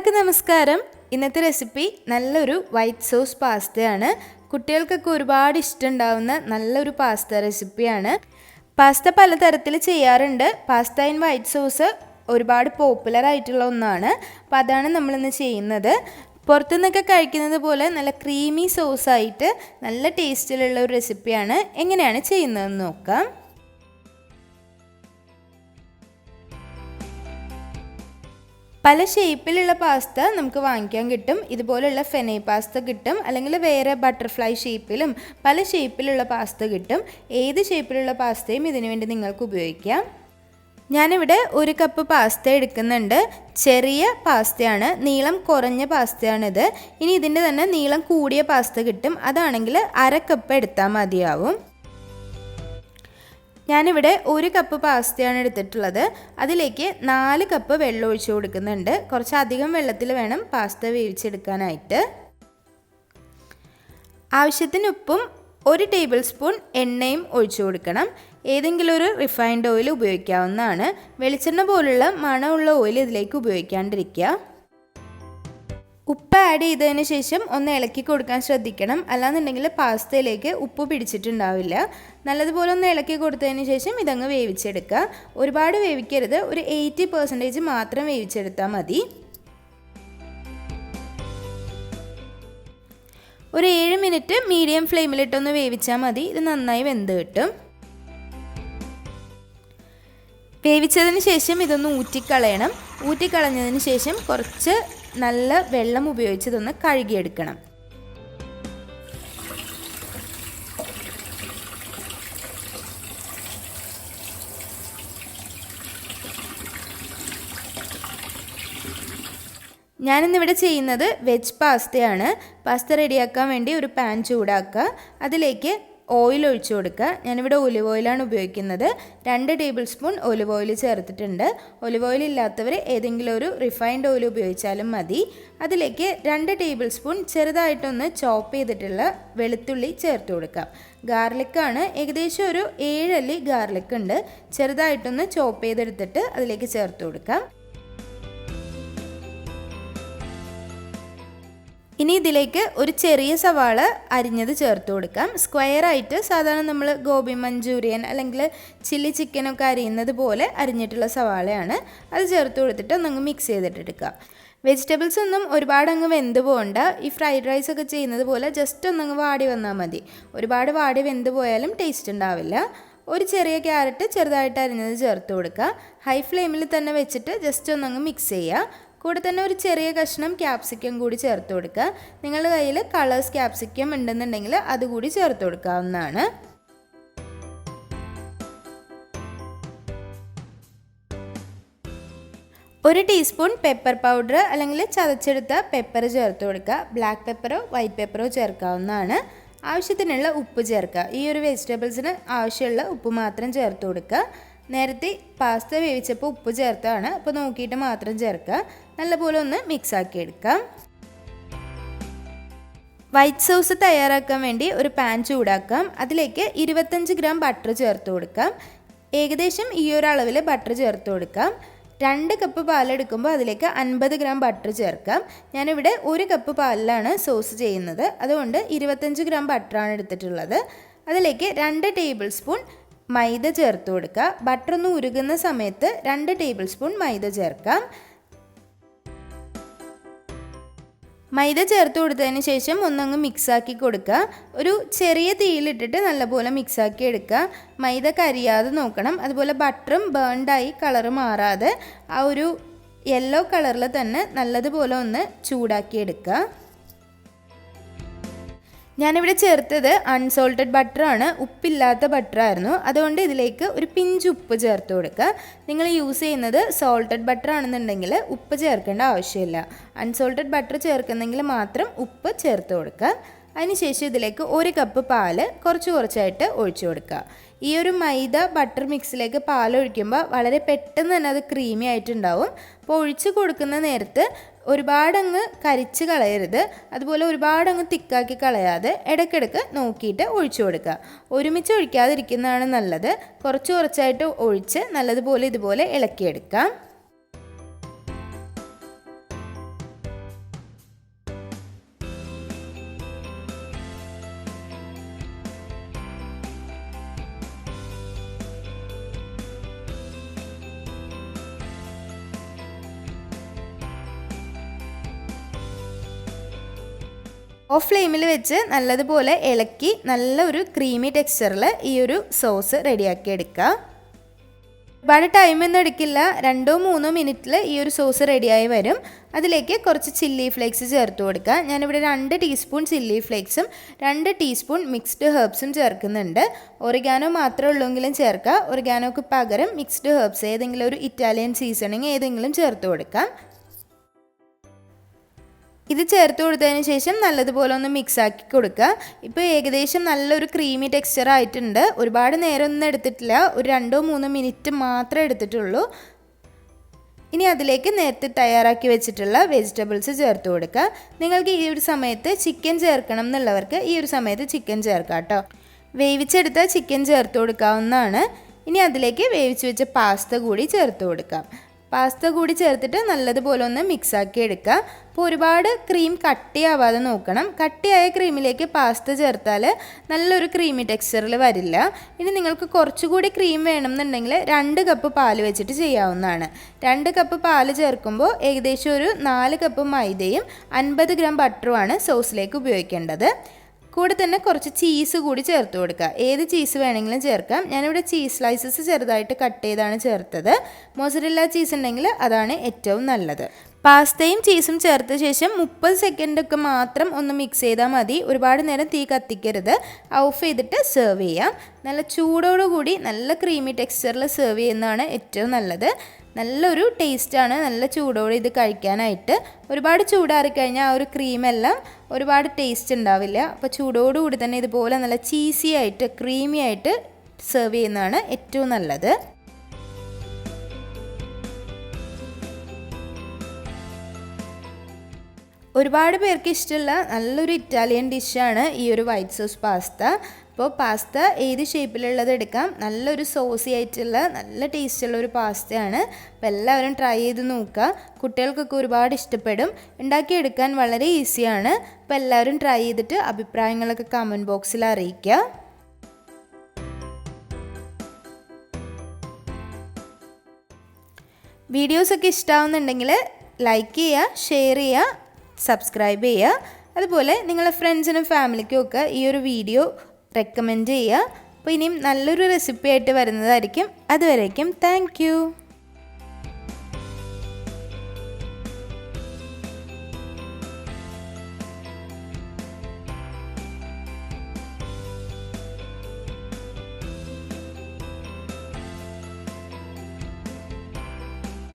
എല്ലാവർക്കും നമസ്കാരം. ഇന്നത്തെ റെസിപ്പി നല്ലൊരു വൈറ്റ് സോസ് പാസ്തയാണ്. കുട്ടികൾക്കൊക്കെ ഒരുപാട് ഇഷ്ടമുണ്ടാവുന്ന നല്ലൊരു പാസ്ത റെസിപ്പിയാണ്. പാസ്ത പലതരത്തിൽ ചെയ്യാറുണ്ട്. പാസ്ത ഇൻ വൈറ്റ് സോസ് ഒരുപാട് പോപ്പുലർ ആയിട്ടുള്ള ഒന്നാണ്. അപ്പോൾ അതാണ് നമ്മളിന്ന് ചെയ്യുന്നത്. പുറത്തുനിന്നൊക്കെ കഴിക്കുന്നത് പോലെ നല്ല ക്രീമി സോസായിട്ട് നല്ല ടേസ്റ്റിലുള്ള ഒരു റെസിപ്പിയാണ്. എങ്ങനെയാണ് ചെയ്യുന്നതെന്ന് നോക്കാം. പല ഷേപ്പിലുള്ള പാസ്ത നമുക്ക് വാങ്ങിക്കാൻ കിട്ടും. ഇതുപോലുള്ള ഫെനെ പാസ്ത കിട്ടും, അല്ലെങ്കിൽ വേറെ ബട്ടർഫ്ലൈ ഷേപ്പിലും പല ഷേപ്പിലുള്ള പാസ്ത കിട്ടും. ഏത് ഷേപ്പിലുള്ള പാസ്തയും ഇതിനു വേണ്ടി നിങ്ങൾക്ക് ഉപയോഗിക്കാം. ഞാനിവിടെ 1 കപ്പ് പാസ്ത എടുക്കുന്നുണ്ട്. ചെറിയ പാസ്തയാണ്, നീളം കുറഞ്ഞ പാസ്തയാണിത്. ഇനി ഇതിൻ്റെ തന്നെ നീളം കൂടിയ പാസ്ത കിട്ടും, അതാണെങ്കിൽ 1/2 കപ്പ് എടുത്താൽ മതിയാവും. ഞാനിവിടെ 1 കപ്പ് പാസ്തയാണ് എടുത്തിട്ടുള്ളത്. അതിലേക്ക് 4 കപ്പ് വെള്ളം ഒഴിച്ചു കൊടുക്കുന്നുണ്ട്. കുറച്ചധികം വെള്ളത്തിൽ വേണം പാസ്ത വേവിച്ചെടുക്കാനായിട്ട്. ആവശ്യത്തിന് ഉപ്പും 1 ടേബിൾ സ്പൂൺ എണ്ണയും ഒഴിച്ചു കൊടുക്കണം. ഏതെങ്കിലും ഒരു റിഫൈൻഡ് ഓയിൽ ഉപയോഗിക്കാവുന്നതാണ്. വെളിച്ചെണ്ണ പോലുള്ള മണമുള്ള ഓയിൽ ഇതിലേക്ക് ഉപയോഗിക്കാണ്ടിരിക്കുക. ഉപ്പ് ആഡ് ചെയ്തതിന് ശേഷം ഒന്ന് ഇളക്കി കൊടുക്കാൻ ശ്രദ്ധിക്കണം, അല്ലാന്നുണ്ടെങ്കിൽ പാസ്തയിലേക്ക് ഉപ്പ് പിടിച്ചിട്ടുണ്ടാവില്ല. നല്ലതുപോലെ ഒന്ന് ഇളക്കി കൊടുത്തതിന് ശേഷം ഇതങ്ങ് വേവിച്ചെടുക്കുക. ഒരുപാട് വേവിക്കരുത്, ഒരു 80% മാത്രം വേവിച്ചെടുത്താൽ മതി. ഒരു 7 മിനിറ്റ് മീഡിയം ഫ്ലെയിമിലിട്ടൊന്ന് വേവിച്ചാൽ മതി. ഇത് നന്നായി വെന്ത് കിട്ടും. വേവിച്ചതിന് ശേഷം ഇതൊന്ന് ഊറ്റിക്കളയണം. ഊറ്റിക്കളഞ്ഞതിന് ശേഷം കുറച്ച് നല്ല വെള്ളം ഉപയോഗിച്ച് ഇതൊന്ന് കഴുകിയെടുക്കണം. ഞാനിന്നിവിടെ ചെയ്യുന്നത് വെജ് പാസ്തയാണ്. പാസ്ത റെഡിയാക്കാൻ വേണ്ടി ഒരു പാൻ ചൂടാക്കുക. അതിലേക്ക് ഓയിൽ ഒഴിച്ചു കൊടുക്കുക. ഞാനിവിടെ ഒലിവ് ഓയിലാണ് ഉപയോഗിക്കുന്നത്. 2 ടേബിൾ സ്പൂൺ ഒലിവ് ഓയിൽ ചേർത്തിട്ടുണ്ട്. ഒലിവ് ഓയിൽ ഇല്ലാത്തവർ ഏതെങ്കിലും ഒരു റിഫൈൻഡ് ഓയിൽ ഉപയോഗിച്ചാലും മതി. അതിലേക്ക് 2 ടേബിൾ സ്പൂൺ ചെറുതായിട്ടൊന്ന് ചോപ്പ് ചെയ്തിട്ടുള്ള വെളുത്തുള്ളി ചേർത്ത് കൊടുക്കാം. ഗാർലിക്കാണ്, ഏകദേശം ഒരു 7 അല്ലി ഗാർലിക് ഉണ്ട്. ചെറുതായിട്ടൊന്ന് ചോപ്പ് ചെയ്തെടുത്തിട്ട് അതിലേക്ക് ചേർത്ത് കൊടുക്കാം. ഇനി ഇതിലേക്ക് ഒരു ചെറിയ സവാള അരിഞ്ഞത് ചേർത്ത് കൊടുക്കാം. സ്ക്വയറായിട്ട് സാധാരണ നമ്മൾ ഗോബി മഞ്ചൂരിയൻ അല്ലെങ്കിൽ ചില്ലി ചിക്കനൊക്കെ അരിയുന്നത് പോലെ അരിഞ്ഞിട്ടുള്ള സവാളയാണ്. അത് ചേർത്ത് കൊടുത്തിട്ട് ഒന്നങ്ങ് മിക്സ് ചെയ്തിട്ടെടുക്കുക. വെജിറ്റബിൾസ് ഒന്നും ഒരുപാട് അങ്ങ് വെന്ത് പോകണ്ട. ഈ ഫ്രൈഡ് റൈസ് ഒക്കെ ചെയ്യുന്നത് പോലെ ജസ്റ്റ് ഒന്നങ്ങ് വാടി വന്നാൽ മതി. ഒരുപാട് വാടി വെന്ത് പോയാലും ടേസ്റ്റ് ഉണ്ടാവില്ല. ഒരു ചെറിയ ക്യാരറ്റ് ചെറുതായിട്ട് അരിഞ്ഞത് ചേർത്ത് കൊടുക്കുക. ഹൈ ഫ്ലെയിമിൽ തന്നെ വെച്ചിട്ട് ജസ്റ്റ് ഒന്നങ്ങ് മിക്സ് ചെയ്യുക. കൂടെ തന്നെ ഒരു ചെറിയ കഷ്ണം ക്യാപ്സിക്കം കൂടി ചേർത്ത് കൊടുക്കുക. നിങ്ങളുടെ കയ്യിൽ കളേഴ്സ് ക്യാപ്സിക്കം ഉണ്ടെന്നുണ്ടെങ്കിൽ അതുകൂടി ചേർത്ത് കൊടുക്കാവുന്നതാണ്. ഒരു ടീസ്പൂൺ പെപ്പർ പൗഡർ അല്ലെങ്കിൽ ചതച്ചെടുത്ത പെപ്പർ ചേർത്ത് കൊടുക്കുക. ബ്ലാക്ക് പെപ്പറോ വൈറ്റ് പെപ്പറോ ചേർക്കാവുന്നതാണ്. ആവശ്യത്തിനുള്ള ഉപ്പ് ചേർക്കുക. ഈ ഒരു വെജിറ്റബിൾസിന് ആവശ്യമുള്ള ഉപ്പ് മാത്രം ചേർത്ത് കൊടുക്കുക. നേരത്തെ പാസ്ത വേവിച്ചപ്പോൾ ഉപ്പ് ചേർത്താണ്, അപ്പോൾ നോക്കിയിട്ട് മാത്രം ചേർക്കുക. നല്ലപോലെ ഒന്ന് മിക്സ് ആക്കി എടുക്കാം. വൈറ്റ് സോസ് തയ്യാറാക്കാൻ വേണ്ടി ഒരു പാൻ ചൂടാക്കാം. അതിലേക്ക് 25 ഗ്രാം ബട്ടർ ചേർത്ത് കൊടുക്കാം. ഏകദേശം ഈ ഒരു അളവിൽ ബട്ടർ ചേർത്ത് കൊടുക്കാം. 2 കപ്പ് പാലെടുക്കുമ്പോൾ അതിലേക്ക് 50 ഗ്രാം ബട്ടർ ചേർക്കാം. ഞാനിവിടെ 1 കപ്പ് പാലിലാണ് സോസ് ചെയ്യുന്നത്, അതുകൊണ്ട് 25 ഗ്രാം ബട്ടറാണ് എടുത്തിട്ടുള്ളത്. അതിലേക്ക് 2 ടേബിൾ സ്പൂൺ മൈദ ചേർത്ത് കൊടുക്കുക. ബട്ടർ ഒന്ന് ഉരുകുന്ന സമയത്ത് 2 ടേബിൾ സ്പൂൺ മൈദ ചേർക്കാം. മൈദ ചേർത്ത് കൊടുത്തതിന് ശേഷം ഒന്നങ്ങ് മിക്സാക്കി കൊടുക്കുക. ഒരു ചെറിയ തീയിലിട്ടിട്ട് നല്ലപോലെ മിക്സാക്കി എടുക്കുക. മൈദ കരിയാതെ നോക്കണം. അതുപോലെ ബട്ടറും ബേൺഡായി കളറ് മാറാതെ ആ ഒരു യെല്ലോ കളറിൽ തന്നെ നല്ലതുപോലെ ഒന്ന് ചൂടാക്കി എടുക്കുക. ഞാനിവിടെ ചേർത്തത് അൺസോൾട്ടഡ് ബട്ടറാണ്, ഉപ്പില്ലാത്ത ബട്ടറായിരുന്നു. അതുകൊണ്ട് ഇതിലേക്ക് ഒരു പിഞ്ച് ഉപ്പ് ചേർത്ത് കൊടുക്കുക. നിങ്ങൾ യൂസ് ചെയ്യുന്നത് സോൾട്ടഡ് ബട്ടർ ആണെന്നുണ്ടെങ്കിൽ ഉപ്പ് ചേർക്കേണ്ട ആവശ്യമില്ല. അൺസോൾട്ടഡ് ബട്ടർ ചേർക്കുന്നെങ്കിൽ മാത്രം ഉപ്പ് ചേർത്ത് കൊടുക്കുക. അതിനുശേഷം ഇതിലേക്ക് 1 കപ്പ് പാല് കുറച്ചായിട്ട് ഒഴിച്ചു കൊടുക്കുക. ഈ ഒരു മൈദ ബട്ടർ മിക്സിലേക്ക് പാൽ ഒഴിക്കുമ്പോൾ വളരെ പെട്ടെന്ന് തന്നെ അത് ക്രീമി ആയിട്ടുണ്ടാവും. അപ്പോൾ ഒഴിച്ച് കൊടുക്കുന്ന നേരത്ത് ഒരുപാടങ്ങ് കരിച്ച് കളയരുത്, അതുപോലെ ഒരുപാടങ്ങ് തിക്കാക്കി കളയാതെ ഇടയ്ക്കിടയ്ക്ക് നോക്കിയിട്ട് ഒഴിച്ചു കൊടുക്കുക. ഒരുമിച്ച് ഒഴിക്കാതിരിക്കുന്നതാണ് നല്ലത്. കുറച്ചായിട്ട് ഒഴിച്ച് നല്ലതുപോലെ ഇതുപോലെ ഇളക്കിയെടുക്കാം. ഓഫ് ഫ്ലെയിമിൽ വെച്ച് നല്ലതുപോലെ ഇളക്കി നല്ലൊരു ക്രീമി ടെക്സ്ചറിൽ ഈ ഒരു സോസ് റെഡിയാക്കി എടുക്കുക. ഒരുപാട് ടൈമൊന്നും എടുക്കില്ല, 2-3 മിനിറ്റിൽ ഈ ഒരു സോസ് റെഡിയായി വരും. അതിലേക്ക് കുറച്ച് ചില്ലി ഫ്ലേക്സ് ചേർത്ത് കൊടുക്കുക. ഞാനിവിടെ 2 ടീസ്പൂൺ ചില്ലി ഫ്ലേക്സും 2 ടീസ്പൂൺ മിക്സ്ഡ് ഹെർബ്സും ചേർക്കുന്നുണ്ട്. ഒറിഗാനോ മാത്രമേ ഉള്ളൂവെങ്കിലും ചേർക്കുക. ഒറിഗാനോക്ക് പകരം മിക്സ്ഡ് ഹെർബ്സ് ഏതെങ്കിലും ഒരു ഇറ്റാലിയൻ സീസണിങ് ഏതെങ്കിലും ചേർത്ത് കൊടുക്കാം. ഇത് ചേർത്ത് കൊടുത്തതിന് ശേഷം നല്ലതുപോലെ ഒന്ന് മിക്സ് ആക്കി കൊടുക്കുക. ഇപ്പോൾ ഏകദേശം നല്ലൊരു ക്രീമി ടെക്സ്ചർ ആയിട്ടുണ്ട്. ഒരുപാട് നേരമൊന്നും എടുത്തിട്ടില്ല, ഒരു 2-3 മിനിറ്റ് മാത്രമേ എടുത്തിട്ടുള്ളൂ. ഇനി അതിലേക്ക് നേരത്തെ തയ്യാറാക്കി വെച്ചിട്ടുള്ള വെജിറ്റബിൾസ് ചേർത്ത് കൊടുക്കുക. നിങ്ങൾക്ക് ഈ ഒരു സമയത്ത് ചിക്കൻ ചേർക്കണം എന്നുള്ളവർക്ക് ഈ ഒരു സമയത്ത് ചിക്കൻ ചേർക്കാം കേട്ടോ. വേവിച്ചെടുത്ത ചിക്കൻ ചേർത്ത് കൊടുക്കാവുന്നതാണ്. ഇനി അതിലേക്ക് വേവിച്ച് വെച്ച പാസ്ത കൂടി ചേർത്ത് കൊടുക്കാം. പാസ്ത കൂടി ചേർത്തിട്ട് നല്ലതുപോലെ ഒന്ന് മിക്സാക്കി എടുക്കുക. അപ്പോൾ ഒരുപാട് ക്രീം കട്ടിയാവാതെ നോക്കണം. കട്ടിയായ ക്രീമിലേക്ക് പാസ്ത ചേർത്താൽ നല്ലൊരു ക്രീമി ടെക്സ്ചറിൽ വരില്ല. ഇനി നിങ്ങൾക്ക് കുറച്ചുകൂടി ക്രീം വേണമെന്നുണ്ടെങ്കിൽ 2 കപ്പ് പാൽ വെച്ചിട്ട് ചെയ്യാവുന്നതാണ്. 2 കപ്പ് പാൽ ചേർക്കുമ്പോൾ ഏകദേശം ഒരു 4 കപ്പ് മൈദയും 50 ഗ്രാം ബട്ടറുമാണ് സോസിലേക്ക് ഉപയോഗിക്കേണ്ടത്. കൂടെ തന്നെ കുറച്ച് ചീസ് കൂടി ചേർത്ത് കൊടുക്കുക. ഏത് ചീസ് വേണമെങ്കിലും ചേർക്കാം. ഞാനിവിടെ ചീസ് സ്ലൈസസ് ചെറുതായിട്ട് കട്ട് ചെയ്താണ് ചേർത്തത്. മോസറല്ല ചീസ് ഉണ്ടെങ്കിൽ അതാണ് ഏറ്റവും നല്ലത്. പാസ്തയും ചീസും ചേർത്ത ശേഷം 30 സെക്കൻഡൊക്കെ മാത്രം ഒന്ന് മിക്സ് ചെയ്താൽ മതി. ഒരുപാട് നേരം തീ കത്തിക്കരുത്. ഓഫ് ചെയ്തിട്ട് സെർവ് ചെയ്യാം. നല്ല ചൂടോടുകൂടി നല്ല ക്രീമി ടെക്സ്ചറിൽ സെർവ് ചെയ്യുന്നതാണ് ഏറ്റവും നല്ലത്. നല്ലൊരു ടേസ്റ്റാണ് നല്ല ചൂടോടെ ഇത് കഴിക്കാനായിട്ട്. ഒരുപാട് ചൂടാറിക്കഴിഞ്ഞാൽ ആ ഒരു ക്രീമെല്ലാം ഒരുപാട് ടേസ്റ്റ് ഉണ്ടാവില്ല. അപ്പോൾ ചൂടോടുകൂടി തന്നെ ഇതുപോലെ നല്ല ചീസി ആയിട്ട് ക്രീമി ആയിട്ട് സെർവ് ചെയ്യുന്നതാണ് ഏറ്റവും നല്ലത്. ഒരുപാട് പേർക്ക് ഇഷ്ടമുള്ള നല്ലൊരു ഇറ്റാലിയൻ ഡിഷാണ് ഈ ഒരു വൈറ്റ് സോസ് പാസ്ത. അപ്പോൾ പാസ്ത ഏത് ഷേപ്പിലുള്ളത് എടുക്കാം. നല്ലൊരു സോസി ആയിട്ടുള്ള നല്ല ടേസ്റ്റുള്ള ഒരു പാസ്തയാണ്. അപ്പോൾ എല്ലാവരും ട്രൈ ചെയ്ത് നോക്കുക. കുട്ടികൾക്കൊക്കെ ഒരുപാട് ഇഷ്ടപ്പെടും. ഉണ്ടാക്കിയെടുക്കാൻ വളരെ ഈസിയാണ്. അപ്പോൾ എല്ലാവരും ട്രൈ ചെയ്തിട്ട് അഭിപ്രായങ്ങളൊക്കെ കമൻറ്റ് ബോക്സിൽ അറിയിക്കുക. വീഡിയോസൊക്കെ ഇഷ്ടമാവുന്നുണ്ടെങ്കിൽ ലൈക്ക് ചെയ്യുക, ഷെയർ ചെയ്യുക, സബ്സ്ക്രൈബ് ചെയ്യുക. അതുപോലെ നിങ്ങളുടെ ഫ്രണ്ട്സിനും ഫാമിലിക്കും ഒക്കെ ഈ ഒരു വീഡിയോ റെക്കമെൻഡ് ചെയ്യുക. അപ്പോൾ ഇനിയും നല്ലൊരു റെസിപ്പി ആയിട്ട് വരുന്നതായിരിക്കും. അതുവരേക്കും താങ്ക് യു.